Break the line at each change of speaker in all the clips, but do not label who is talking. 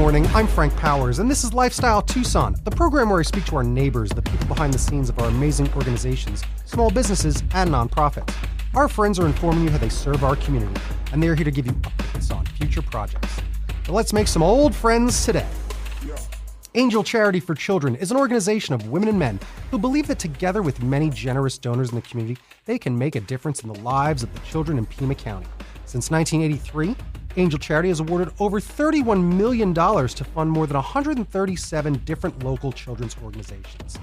morning. I'm Frank Powers, and this is Lifestyle Tucson, the program where I speak to our neighbors, the people behind the scenes of our amazing organizations, small businesses, and nonprofits. Our friends are informing you how they serve our community, and they're here to give you updates on future projects. So let's make some old friends today. Angel Charity for Children is an organization of women and men who believe that together with many generous donors in the community, they can make a difference in the lives of the children in Pima County. Since 1983, Angel Charity has awarded over $31 million to fund more than 137 different local children's organizations.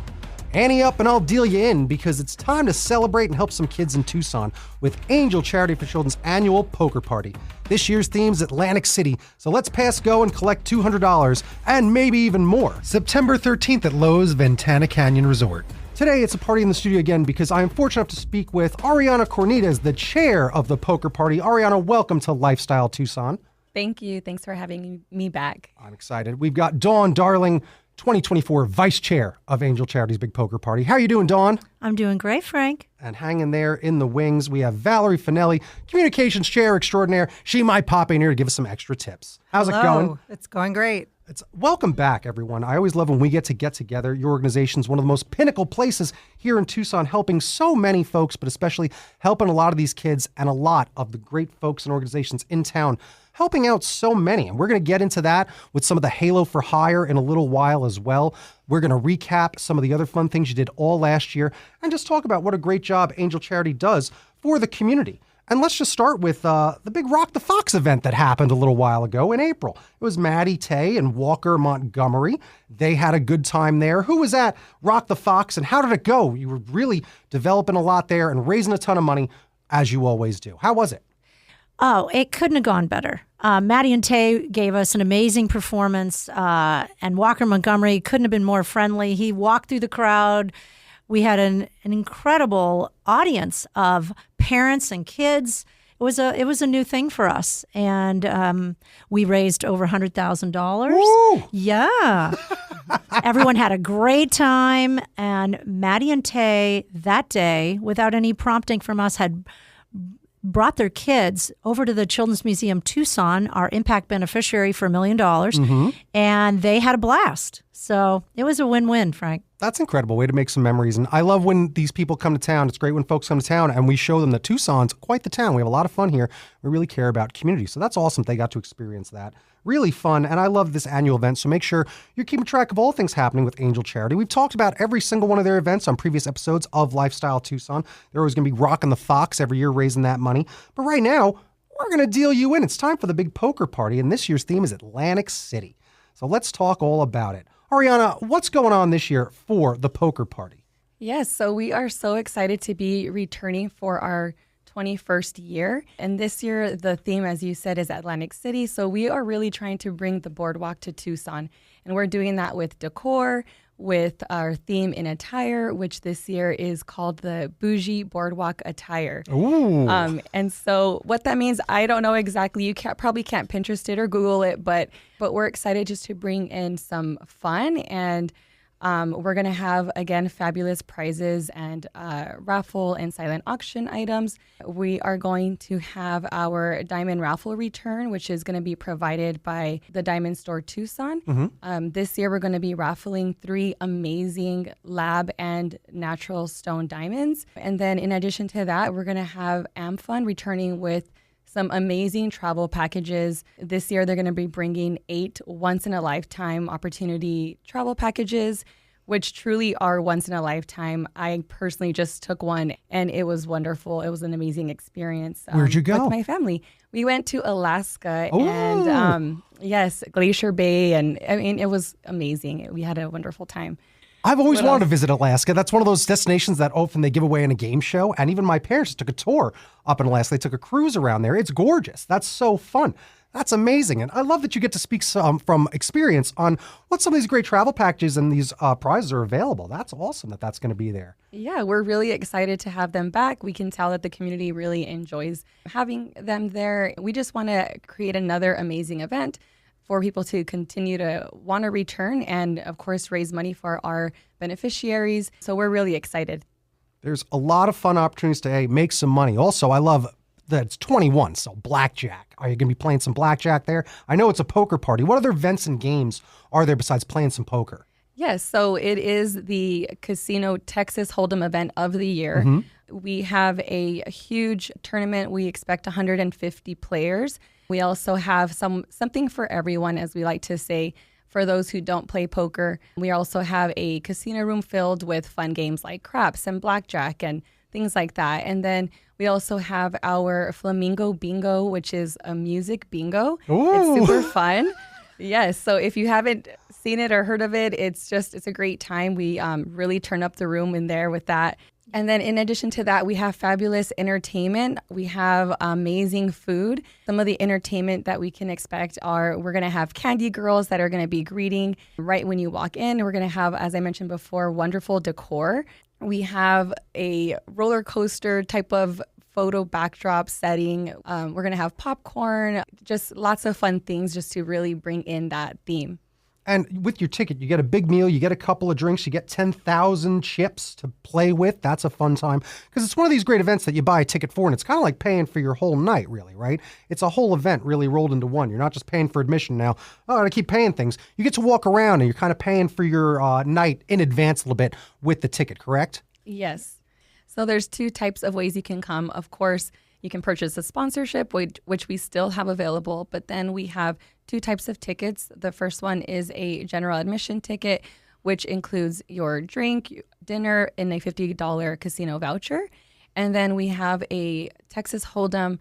Ante up and I'll deal you in, because it's time to celebrate and help some kids in Tucson with Angel Charity for Children's annual poker party. This year's theme is Atlantic City, so let's pass go and collect $200 and maybe even more. September 13th at Lowe's Ventana Canyon Resort. Today, it's a party in the studio again because I am fortunate enough to speak with Ariana Cornidez, the chair of the poker party. Ariana, welcome to Lifestyle Tucson.
Thank you. Thanks for having me back.
I'm excited. We've got Dawn Darling, 2024 Vice Chair of Angel Charity's Big Poker Party. How are you doing, Dawn?
I'm doing great, Frank.
And hanging there in the wings, we have Valerie Fanelli, Communications Chair Extraordinaire. She might pop in here to give us some extra tips. How's it going?
It's going great.
Welcome back, everyone. I always love when we get together. Your organization is one of the most pinnacle places here in Tucson, helping so many folks, but especially helping a lot of these kids and a lot of the great folks and organizations in town, helping out so many. And we're going to get into that with some of the Halo for Hire in a little while as well. We're going to recap some of the other fun things you did all last year and just talk about what a great job Angel Charity does for the community. And let's just start with the big Rock the Fox event that happened a little while ago in April. It was Maddie Tay and Walker Montgomery. They had a good time there. Who was at Rock the Fox and how did it go? You were really developing a lot there and raising a ton of money, as you always do. How was it?
Oh, it couldn't have gone better. Maddie and Tay gave us an amazing performance, and Walker Montgomery couldn't have been more friendly. He walked through the crowd. We had an incredible audience of parents and kids. It was a new thing for us, and we raised over $100,000. Yeah, everyone had a great time, and Maddie and Tay that day, without any prompting from us, had brought their kids over to the Children's Museum Tucson, our impact beneficiary for $1 million, and they had a blast. So it was a win-win, Frank.
That's an incredible way to make some memories. And I love when these people come to town. It's great when folks come to town and we show them that Tucson's quite the town. We have a lot of fun here. We really care about community. So that's awesome they got to experience that. Really fun. And I love this annual event. So make sure you're keeping track of all things happening with Angel Charity. We've talked about every single one of their events on previous episodes of Lifestyle Tucson. They're always going to be rocking the Fox every year, raising that money. But right now, we're going to deal you in. It's time for the big poker party. And this year's theme is Atlantic City. So let's talk all about it. Ariana, what's going on this year for the poker party?
Yes, so we are so excited to be returning for our 21st year. And this year, the theme, as you said, is Atlantic City. So we are really trying to bring the boardwalk to Tucson. And we're doing that with decor, with our theme in attire, which this year is called the Bougie Boardwalk Attire.
Ooh.
And so what that means, I don't know exactly. You probably can't Pinterest it or Google it, but we're excited just to bring in some fun. And we're going to have, again, fabulous prizes and raffle and silent auction items. We are going to have our diamond raffle return, which is going to be provided by the Diamond Store Tucson. This year, we're going to be raffling 3 amazing lab and natural stone diamonds. And then in addition to that, we're going to have AmFun returning with some amazing travel packages. This year, they're going to be bringing 8 once-in-a-lifetime opportunity travel packages, which truly are once in a lifetime. I personally just took one, and it was wonderful. It was an amazing experience.
Where'd you go?
With my family. We went to Alaska, and yes, Glacier Bay, and I mean, it was amazing. We had a wonderful time.
I've always wanted to visit Alaska. That's one of those destinations that often they give away in a game show. And even my parents took a tour up in Alaska. They took a cruise around there. It's gorgeous. That's so fun. That's amazing. And I love that you get to speak from experience on what some of these great travel packages and these prizes are available. That's awesome that that's going to be there.
Yeah, we're really excited to have them back. We can tell that the community really enjoys having them there. We just want to create another amazing event for people to continue to want to return and, of course, raise money for our beneficiaries. So we're really excited.
There's a lot of fun opportunities to make some money. Also, I love that it's 21, so blackjack, Are you going to be playing some blackjack there? I know it's a poker party. What other events and games are there besides playing some poker?
Yes, so it is the Casino Texas Hold'em event of the year. We have a huge tournament. We expect 150 players. We also have something for everyone, as we like to say, for those who don't play poker. We also have a casino room filled with fun games like craps and blackjack and things like that. And then we also have our Flamingo Bingo, which is a music bingo.
Ooh.
It's super fun. Yes, so if you haven't seen it or heard of it, it's a great time. We really turn up the room in there with that. And then in addition to that, we have fabulous entertainment. We have amazing food. Some of the entertainment that we can expect are we're going to have candy girls that are going to be greeting right when you walk in. We're going to have, as I mentioned before, wonderful decor. We have a roller coaster type of photo backdrop setting. We're going to have popcorn, just lots of fun things just to really bring in that theme.
And with your ticket, you get a big meal, you get a couple of drinks, you get 10,000 chips to play with. That's a fun time because it's one of these great events that you buy a ticket for, and it's kind of like paying for your whole night, really, right? It's a whole event really rolled into one. You're not just paying for admission now. Oh, I got to keep paying things. You get to walk around, and you're kind of paying for your night in advance a little bit with the ticket, correct?
Yes. So there's two types of ways you can come. Of course, you can purchase a sponsorship, which we still have available, but then we have two types of tickets. The first one is a general admission ticket, which includes your drink, dinner, and a $50 casino voucher. And then we have a Texas Hold'em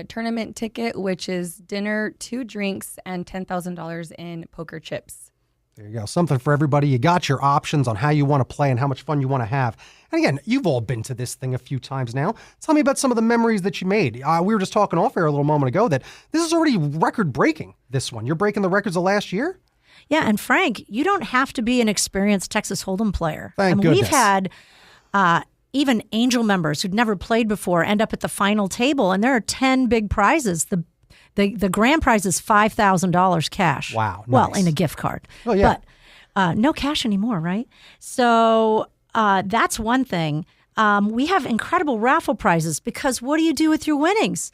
tournament ticket, which is dinner, 2 drinks, and $10,000 in poker chips.
There you go. Something for everybody. You got your options on how you want to play and how much fun you want to have. And again, you've all been to this thing a few times now. Tell me about some of the memories that you made. We were just talking off air a little moment ago that this is already record-breaking, this one. You're breaking the records of last year?
Yeah, and Frank, you don't have to be an experienced Texas Hold'em player.
Thank goodness.
We've had even Angel members who'd never played before end up at the final table, and there are 10 big prizes. The grand prize is $5,000 cash.
Wow.
Well,
Nice.
in a gift card.
Oh, yeah.
But no cash anymore, right? So that's one thing. We have incredible raffle prizes because what do you do with your winnings?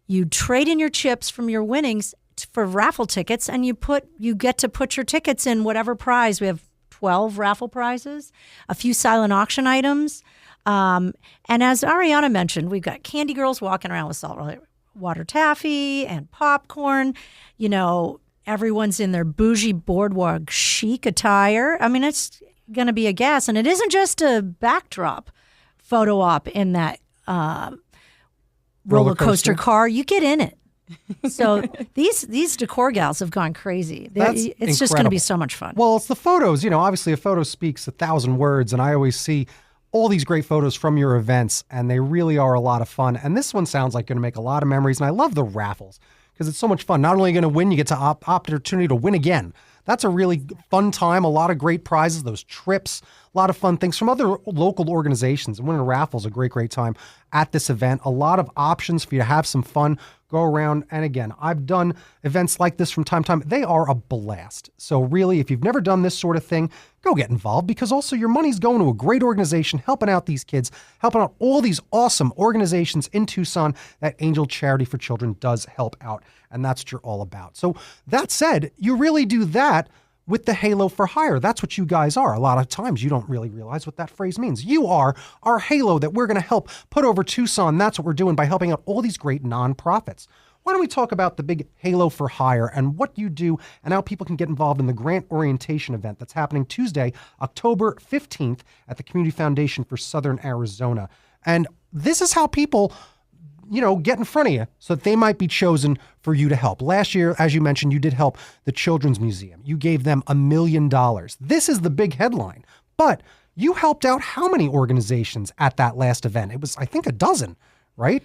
You trade in your chips from your winnings for raffle tickets, and you get to put your tickets in whatever prize. We have 12 raffle prizes, a few silent auction items. And as Ariana mentioned, we've got candy girls walking around with saltwater taffy and popcorn. You know, everyone's in their bougie boardwalk chic attire. I mean, it's going to be a gas. And it isn't just a backdrop photo op in that roller coaster car. You get in it. So these decor gals have gone crazy. It's just going to be so much fun.
Well, it's the photos. You know, obviously a photo speaks 1,000 words, and I always see all these great photos from your events, and they really are a lot of fun. And this one sounds like going to make a lot of memories, and I love the raffles because it's so much fun. Not only are you going to win, you get to opportunity to win again. That's a really fun time, a lot of great prizes, those trips, a lot of fun things from other local organizations. And winning a raffle is a great, great time at this event. A lot of options for you to have some fun, go around. And again, I've done events like this from time to time. They are a blast. So really, if you've never done this sort of thing, go get involved because also your money's going to a great organization, helping out these kids, helping out all these awesome organizations in Tucson that Angel Charity for Children does help out. And that's what you're all about. So that said, you really do that with the Halo for Hire. That's what you guys are. A lot of times you don't really realize what that phrase means. You are our Halo that we're going to help put over Tucson. That's what we're doing by helping out all these great nonprofits. Why don't we talk about the big Halo for Hire and what you do and how people can get involved in the grant orientation event that's happening Tuesday, October 15th at the Community Foundation for Southern Arizona. And this is how people, you know, get in front of you so that they might be chosen for you to help. Last year, as you mentioned, you did help the Children's Museum. You gave them $1 million. This is the big headline. But you helped out how many organizations at that last event? It was, I think, a dozen, right?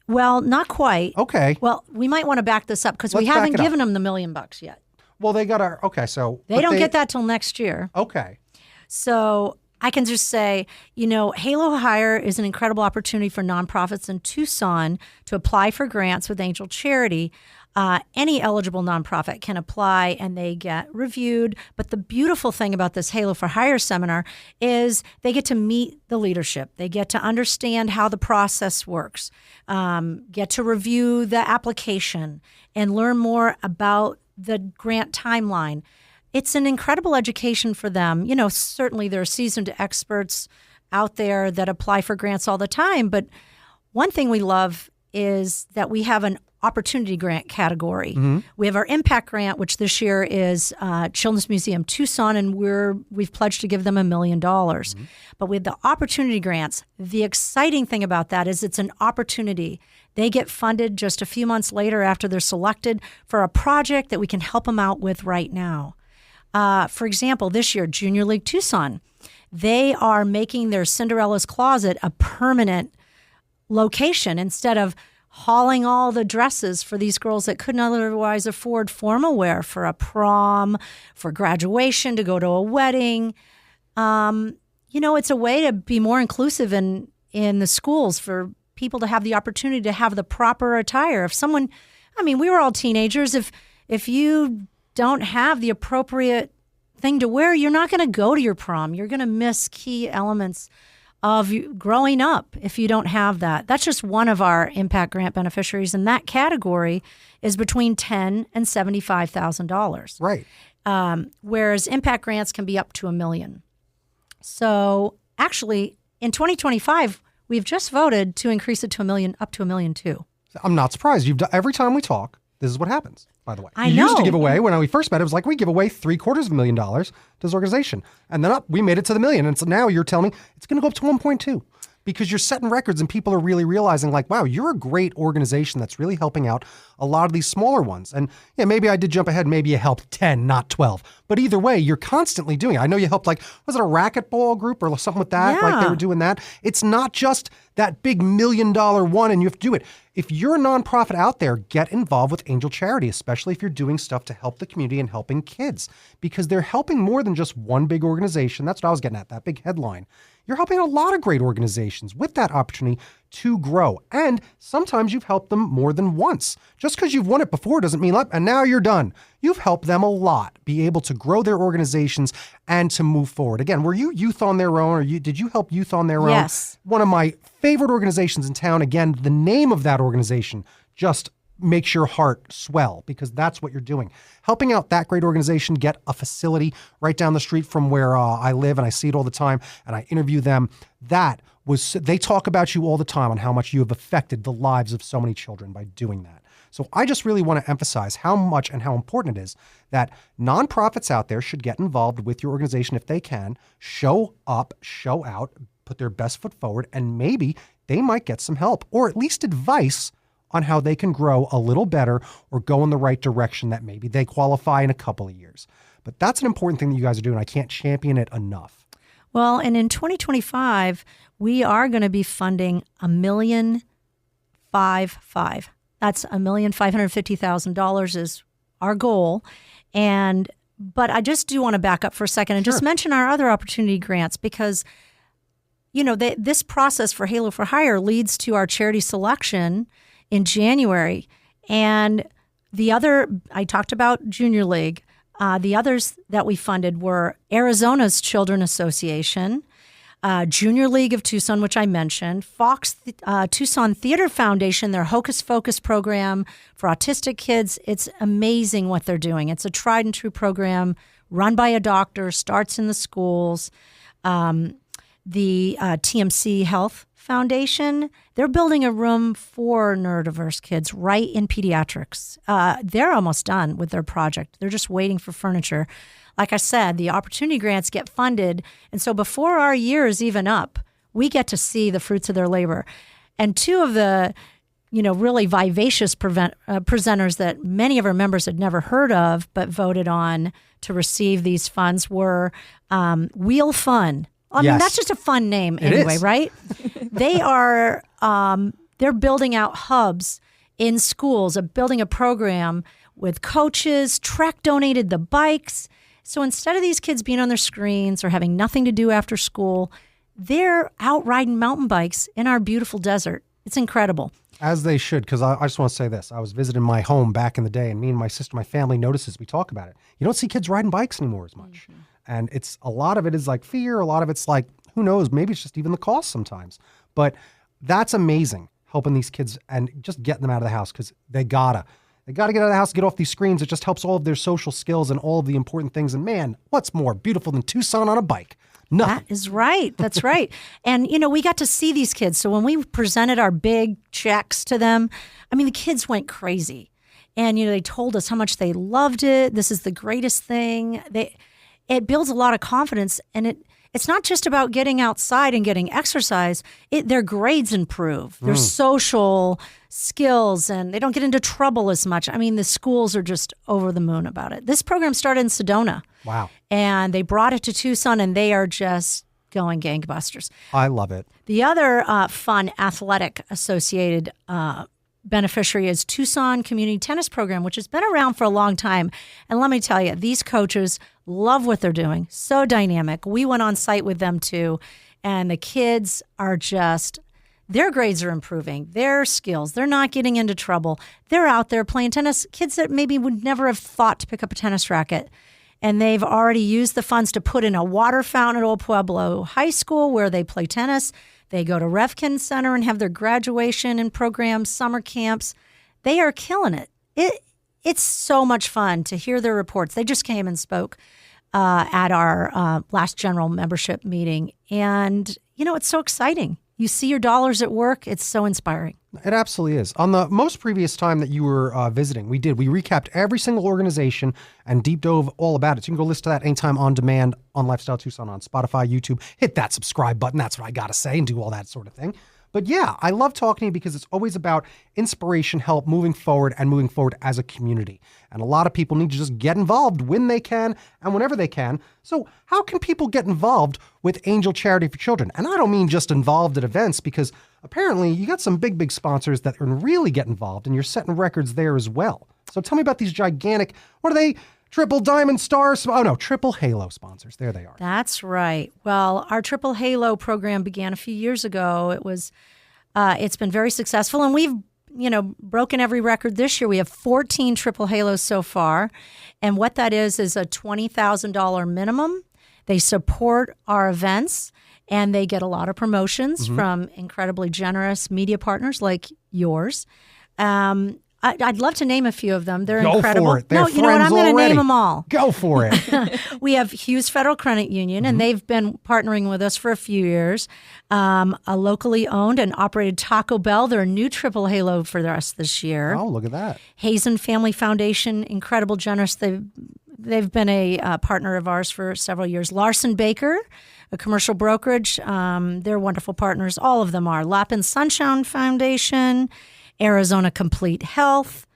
Well, not quite.
Okay.
Well, we might want to back this up because we haven't given them the $1 million yet.
Well, they got our, okay, so.
They don't get that till next year.
Okay.
So I can just say, you know, Halo Hire is an incredible opportunity for nonprofits in Tucson to apply for grants with Angel Charity. Any eligible nonprofit can apply and they get reviewed. But the beautiful thing about this Halo for Hire seminar is they get to meet the leadership. They get to understand how the process works, get to review the application and learn more about the grant timeline. It's an incredible education for them. You know, certainly there are seasoned experts out there that apply for grants all the time. But one thing we love is that we have an opportunity grant category. We have our impact grant, which this year is Children's Museum Tucson, and we've pledged to give them $1 million. But with the opportunity grants, the exciting thing about that is it's an opportunity. They get funded just a few months later after they're selected for a project that we can help them out with right now. For example, this year, Junior League Tucson, they are making their Cinderella's Closet a permanent location instead of hauling all the dresses for these girls that couldn't otherwise afford formal wear for a prom, for graduation, to go to a wedding. It's a way to be more inclusive in the schools for people to have the opportunity to have the proper attire. We were all teenagers. If you don't have the appropriate thing to wear, you're not going to go to your prom. You're going to miss key elements of growing up if you don't have that. That's just one of our impact grant beneficiaries, and that category is between $10,000 and $75,000.
Right.
Whereas impact grants can be up to $1 million. So actually, in 2025, we've just voted to increase it to $1 million, up to $1 million too.
I'm not surprised. Every time we talk, this is what happens. By the way,
I
you
know.
used to give away, when we first met, it was like we give away $750,000 to this organization. And then we made it to the $1 million. And so now you're telling me it's going to go up to 1.2 because you're setting records and people are really realizing like, wow, you're a great organization that's really helping out a lot of these smaller ones. And yeah, maybe I did jump ahead. Maybe you helped 10, not 12. But either way, you're constantly doing it. I know you helped was it a racquetball group or something with that?
Yeah.
Like they were doing that. It's not just that big $1 million one and you have to do it. If you're a nonprofit out there, get involved with Angel Charity, especially if you're doing stuff to help the community and helping kids, because they're helping more than just one big organization. That's what I was getting at, that big headline. You're helping a lot of great organizations with that opportunity to grow. And sometimes you've helped them more than once. Just because you've won it before doesn't mean, and now you're done. You've helped them a lot be able to grow their organizations and to move forward. Again, were you Youth on Their Own, or did you help Youth on Their Own?
Yes.
One of my favorite organizations in town. Again, the name of that organization just makes your heart swell because that's what you're doing. Helping out that great organization get a facility right down the street from where I live, and I see it all the time, and I interview them. They talk about you all the time on how much you have affected the lives of so many children by doing that. So I just really want to emphasize how much and how important it is that nonprofits out there should get involved with your organization if they can, show up, show out, put their best foot forward, and maybe they might get some help or at least advice on how they can grow a little better or go in the right direction that maybe they qualify in a couple of years. But that's an important thing that you guys are doing. I can't champion it enough.
Well, and in 2025, we are going to be funding $1,000,550. That's $1,550,000 is our goal. But I just do want to back up for a second and just mention our other opportunity grants because, this process for Halo for Hire leads to our charity selection in January. And I talked about Junior League. The others that we funded were Arizona's Children Association, Junior League of Tucson, which I mentioned, Tucson Theater Foundation, their Hocus Pocus program for autistic kids. It's amazing what they're doing. It's a tried and true program run by a doctor, starts in the schools. The TMC Health Foundation, they're building a room for neurodiverse kids right in pediatrics. They're almost done with their project. They're just waiting for furniture. Like I said, the opportunity grants get funded. And so before our year is even up, we get to see the fruits of their labor. And two of the, really vivacious presenters that many of our members had never heard of but voted on to receive these funds were Wheel Fun. I mean, that's just a fun name anyway, right? They are, they're building out hubs in schools, building a program with coaches. Trek donated the bikes. So instead of these kids being on their screens or having nothing to do after school, they're out riding mountain bikes in our beautiful desert. It's incredible.
As they should, because I just want to say this. I was visiting my home back in the day, and me and my sister, my family notices, we talk about it. You don't see kids riding bikes anymore as much. Mm-hmm. And a lot of it is like fear. A lot of it's like, who knows, maybe it's just even the cost sometimes. But that's amazing, helping these kids and just getting them out of the house, because they gotta get out of the house, get off these screens. It just helps all of their social skills and all of the important things. And man, what's more beautiful than Tucson on a bike? Nothing.
That is right. That's right. And, we got to see these kids. So when we presented our big checks to them, the kids went crazy. And, they told us how much they loved it. This is the greatest thing. It builds a lot of confidence. And it's not just about getting outside and getting exercise. Their grades improve, their social skills, and they don't get into trouble as much. The schools are just over the moon about it. This program started in Sedona.
Wow.
And they brought it to Tucson, and they are just going gangbusters.
I love it.
The other fun athletic associated beneficiary is Tucson Community Tennis Program, which has been around for a long time. And let me tell you, these coaches love what they're doing. So dynamic. We went on site with them too, and the kids are their grades are improving, their skills. They're not getting into trouble. They're out there playing tennis. Kids that maybe would never have thought to pick up a tennis racket. And they've already used the funds to put in a water fountain at Old Pueblo High School where they play tennis. They go to Revkin Center and have their graduation and programs, summer camps. They are killing it. It's so much fun to hear their reports. They just came and spoke at our last general membership meeting. And, it's so exciting. You see your dollars at work. It's so inspiring.
It absolutely is. On the most previous time that you were visiting, we recapped every single organization and deep dove all about it. So you can go listen to that anytime on demand on Lifestyle Tucson on Spotify, YouTube. Hit that subscribe button. That's what I got to say, and do all that sort of thing. But yeah, I love talking to you because it's always about inspiration, help, moving forward as a community. And a lot of people need to just get involved when they can and whenever they can. So how can people get involved with Angel Charity for Children? And I don't mean just involved at events, because apparently you got some big sponsors that can really get involved, and you're setting records there as well. So tell me about these gigantic, what are they? Triple Diamond Stars? Oh no, Triple Halo sponsors. There they are.
That's right. Well, our Triple Halo program began a few years ago. It's been very successful, and we've broken every record this year. We have 14 Triple Halos so far, and what that is a $20,000 minimum. They support our events, and they get a lot of promotions from incredibly generous media partners like yours. I'd love to name a few of them. They're incredible.
Go for it. They're
you know what? I'm going to name them all.
Go for it.
We have Hughes Federal Credit Union, and they've been partnering with us for a few years. A locally owned and operated Taco Bell. They're a new Triple Halo for us this year.
Oh, look at that.
Hazen Family Foundation, incredible, generous. They've been a partner of ours for several years. Larson Baker, a commercial brokerage. They're wonderful partners. All of them are. Lapin Sunshine Foundation, Arizona Complete Health,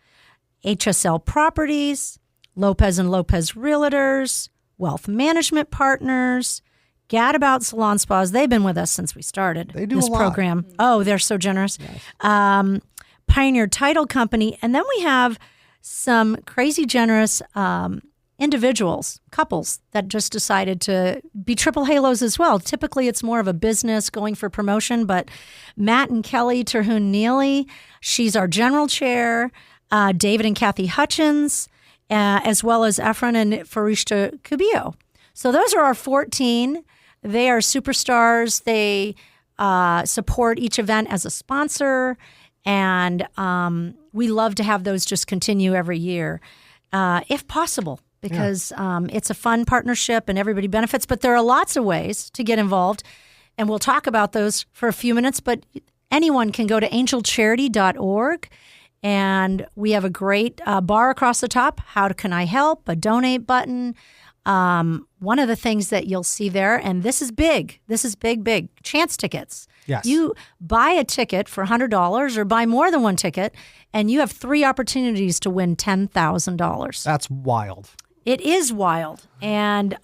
HSL Properties, Lopez and Lopez Realtors, Wealth Management Partners, Gadabout Salon Spas. They've been with us since we started this program. Oh, they're so generous. Yes. Pioneer Title Company. And then we have some crazy generous individuals, couples that just decided to be Triple Halos as well. Typically, it's more of a business going for promotion, but Matt and Kelly Terhune Neely, she's our general chair, David and Kathy Hutchins, as well as Efren and Farishta Kubillo. So those are our 14. They are superstars. They support each event as a sponsor, and we love to have those just continue every year, if possible. Because it's a fun partnership and everybody benefits. But there are lots of ways to get involved, and we'll talk about those for a few minutes. But anyone can go to angelcharity.org, and we have a great bar across the top, How Can I Help, a donate button. One of the things that you'll see there, and this is big, chance tickets.
Yes.
You buy a ticket for $100 or buy more than one ticket, and you have 3 opportunities to win $10,000.
That's wild.
It is wild. And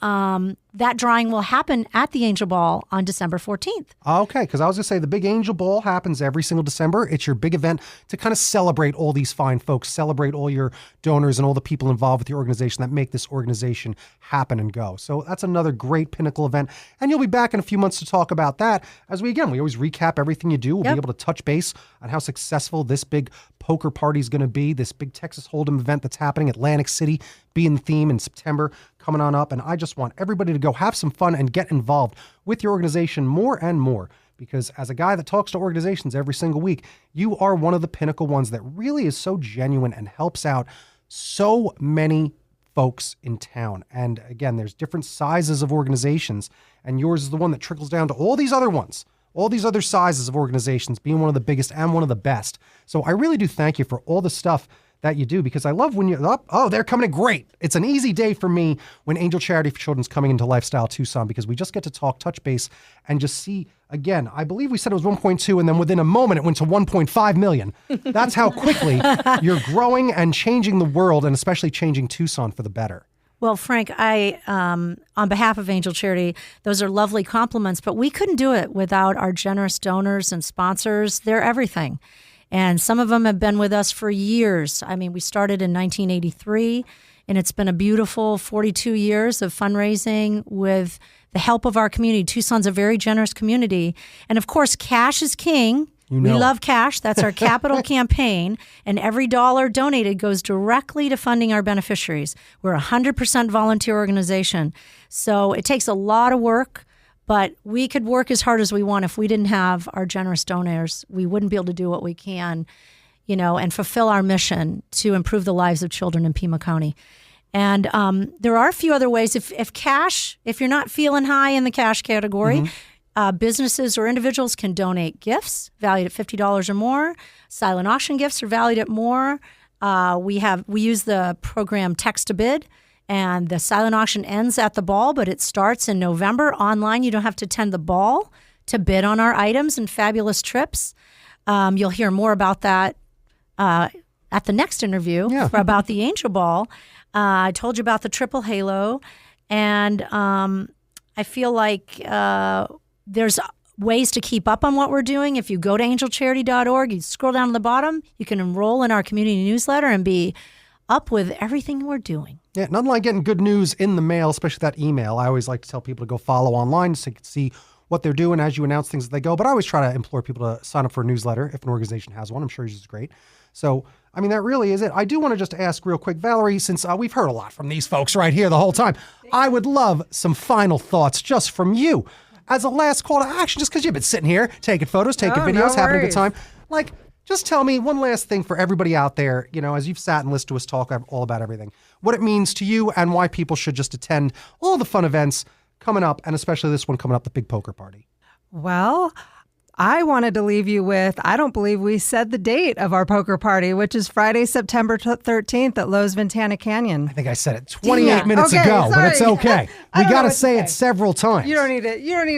that drawing will happen at the Angel Ball on December 14th.
Okay, because I was going to say the big Angel Ball happens every single December. It's your big event to kind of celebrate all these fine folks, celebrate all your donors and all the people involved with the organization that make this organization happen and go. So that's another great pinnacle event. And you'll be back in a few months to talk about that. As we always recap everything you do. We'll be able to touch base on how successful this big poker party is going to be, this big Texas Hold'em event that's happening, Atlantic City being the theme in September coming on up. And I just want everybody to go have some fun and get involved with your organization more and more, because as a guy that talks to organizations every single week, you are one of the pinnacle ones that really is so genuine and helps out so many folks in town. And again, there's different sizes of organizations, and yours is the one that trickles down to all these other ones, all these other sizes of organizations, being one of the biggest and one of the best. So I really do thank you for all the stuff that you do, because I love when you're up. Oh, they're coming in great. It's an easy day for me when Angel Charity for Children's coming into Lifestyle Tucson, because we just get to talk, touch base, and just see, again, I believe we said it was 1.2, and then within a moment it went to 1.5 million. That's how quickly you're growing and changing the world, and especially changing Tucson for the better.
Well, Frank, I, on behalf of Angel Charity, those are lovely compliments, but we couldn't do it without our generous donors and sponsors. They're everything. And some of them have been with us for years. I mean, we started in 1983, and it's been a beautiful 42 years of fundraising with the help of our community. Tucson's a very generous community. And of course, cash is king. We love cash. That's our capital campaign. And every dollar donated goes directly to funding our beneficiaries. We're a 100% volunteer organization. So it takes a lot of work. But we could work as hard as we want. If we didn't have our generous donors, we wouldn't be able to do what we can, and fulfill our mission to improve the lives of children in Pima County. And there are a few other ways. If you're not feeling high in the cash category, businesses or individuals can donate gifts valued at $50 or more. Silent auction gifts are valued at more. We use the program Text to Bid. And the silent auction ends at the ball, but it starts in November. Online, you don't have to attend the ball to bid on our items and fabulous trips. You'll hear more about that at the next interview about the Angel Ball. I told you about the Triple Halo. And I feel like there's ways to keep up on what we're doing. If you go to angelcharity.org, you scroll down to the bottom, you can enroll in our community newsletter and be up with everything we're doing.
Yeah, nothing like getting good news in the mail, especially that email. I always like to tell people to go follow online so you can see what they're doing as you announce things as they go. But I always try to implore people to sign up for a newsletter if an organization has one. I'm sure yours is great. So, I mean, that really is it. I do want to just ask real quick, Valerie, since we've heard a lot from these folks right here the whole time, I would love some final thoughts just from you as a last call to action, just because you've been sitting here taking photos, taking videos, having a good time. Like, just tell me one last thing for everybody out there, as you've sat and listened to us talk all about everything, what it means to you and why people should just attend all the fun events coming up, and especially this one coming up, the big poker party.
Well, I wanted to leave you with, I don't believe we said the date of our poker party, which is Friday, September 13th at Lowe's Ventana Canyon.
I think I said it 28 minutes ago, but it's okay. We got to say it several times.
You don't need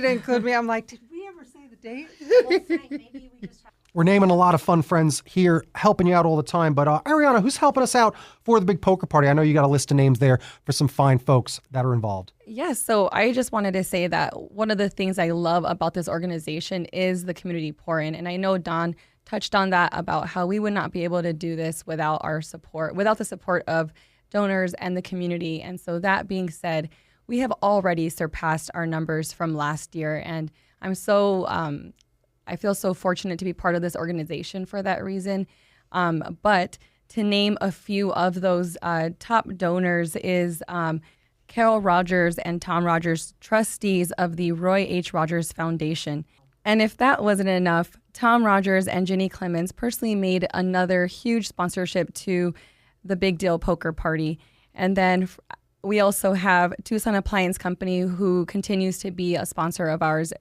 to include me. I'm like, did we ever say the date?
Well, Frank, maybe we just
We're naming a lot of fun friends here, helping you out all the time. But Ariana, who's helping us out for the big poker party? I know you got a list of names there for some fine folks that are involved.
Yes, so I just wanted to say that one of the things I love about this organization is the community pour-in. And I know Don touched on that about how we would not be able to do this without our support, without the support of donors and the community. And so that being said, we have already surpassed our numbers from last year. And I'm so... I feel so fortunate to be part of this organization for that reason. But to name a few of those top donors is Carol Rogers and Tom Rogers, trustees of the Roy H. Rogers Foundation. And if that wasn't enough, Tom Rogers and Jenny Clemens personally made another huge sponsorship to the Big Deal Poker Party. And then we also have Tucson Appliance Company, who continues to be a sponsor of ours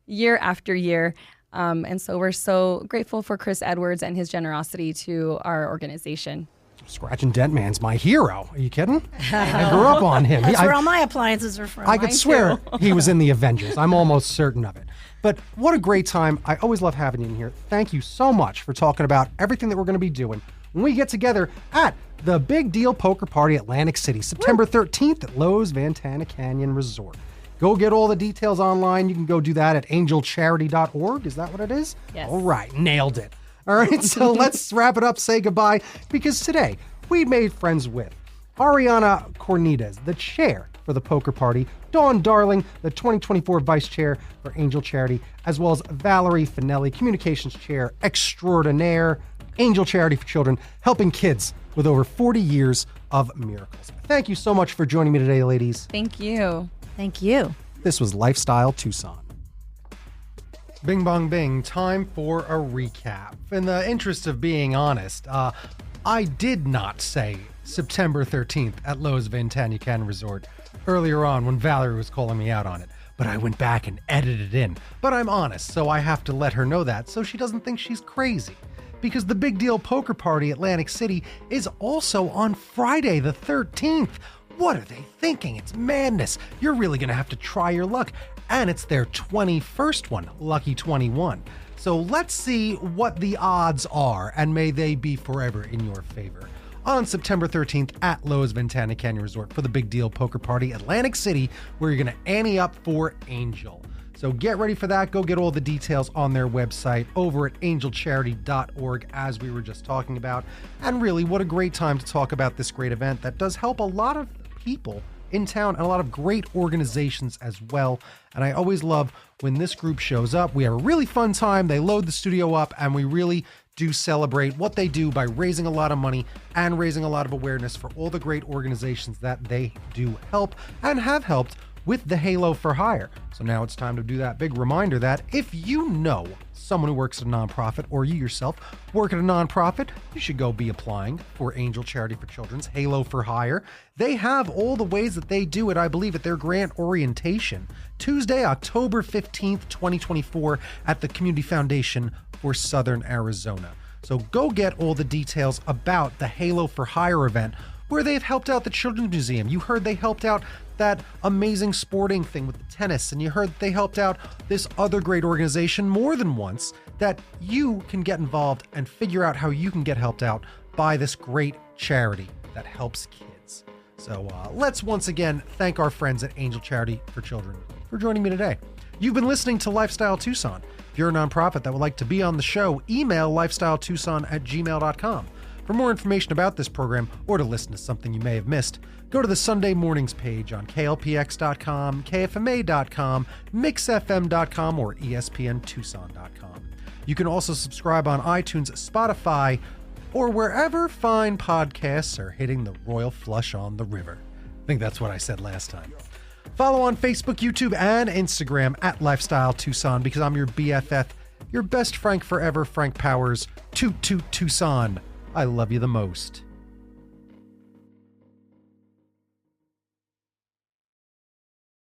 year after year. And so we're so grateful for Chris Edwards and his generosity to our organization.
Scratch and Dent Man's my hero. Are you kidding? I grew up on him.
That's where all my appliances are from.
I could swear he was in the Avengers. I'm almost certain of it. But what a great time. I always love having you in here. Thank you so much for talking about everything that we're going to be doing when we get together at the Big Deal Poker Party Atlantic City, September 13th at Lowe's Ventana Canyon Resort. Go get all the details online. You can go do that at angelcharity.org. Is that what it is?
Yes.
All right, nailed it. All right, so let's wrap it up, say goodbye, because today we made friends with Ariana Cornidez, the chair for the poker party, Dawn Darling, the 2024 vice chair for Angel Charity, as well as Valerie Fanelli, communications chair extraordinaire, Angel Charity for Children, helping kids with over 40 years of miracles. Thank you so much for joining me today, ladies.
Thank you.
Thank you.
This was Lifestyle Tucson. Bing bong bing, time for a recap. In the interest of being honest, I did not say September 13th at Lowe's Ventana Canyon Resort earlier on when Valerie was calling me out on it, but I went back and edited it in. But I'm honest, so I have to let her know that so she doesn't think she's crazy. Because the Big Deal Poker Party Atlantic City is also on Friday the 13th. What are they thinking? It's madness. You're really going to have to try your luck. And it's their 21st one, Lucky 21. So let's see what the odds are, and may they be forever in your favor. On September 13th at Lowe's Ventana Canyon Resort for the Big Deal Poker Party Atlantic City, where you're going to ante up for Angel. So get ready for that. Go get all the details on their website over at angelcharity.org, as we were just talking about. And really, what a great time to talk about this great event that does help a lot of people in town and a lot of great organizations as well. And I always love when this group shows up. We have a really fun time. They load the studio up, and we really do celebrate what they do by raising a lot of money and raising a lot of awareness for all the great organizations that they do help and have helped with the Halo for Hire. So now it's time to do that big reminder that if you know someone who works at a nonprofit, or you yourself work at a nonprofit, you should go be applying for Angel Charity for Children's Halo for Hire. They have all the ways that they do it, I believe, at their grant orientation, Tuesday, October 15th, 2024, at the Community Foundation for Southern Arizona. So go get all the details about the Halo for Hire event, where they've helped out the Children's Museum. You heard they helped out that amazing sporting thing with the tennis, and you heard they helped out this other great organization more than once, that you can get involved and figure out how you can get helped out by this great charity that helps kids. So let's once again thank our friends at Angel Charity for Children for joining me today. You've been listening to Lifestyle Tucson. If you're a nonprofit that would like to be on the show, email lifestyletucson@gmail.com. For more information about this program, or to listen to something you may have missed, go to the Sunday Mornings page on klpx.com, kfma.com, mixfm.com, or espntucson.com. You can also subscribe on iTunes, Spotify, or wherever fine podcasts are hitting the royal flush on the river. I think that's what I said last time. Follow on Facebook, YouTube, and Instagram at Lifestyle Tucson, because I'm your BFF, your best Frank forever, Frank Powers, Toot Toot Tucson. I love you the most.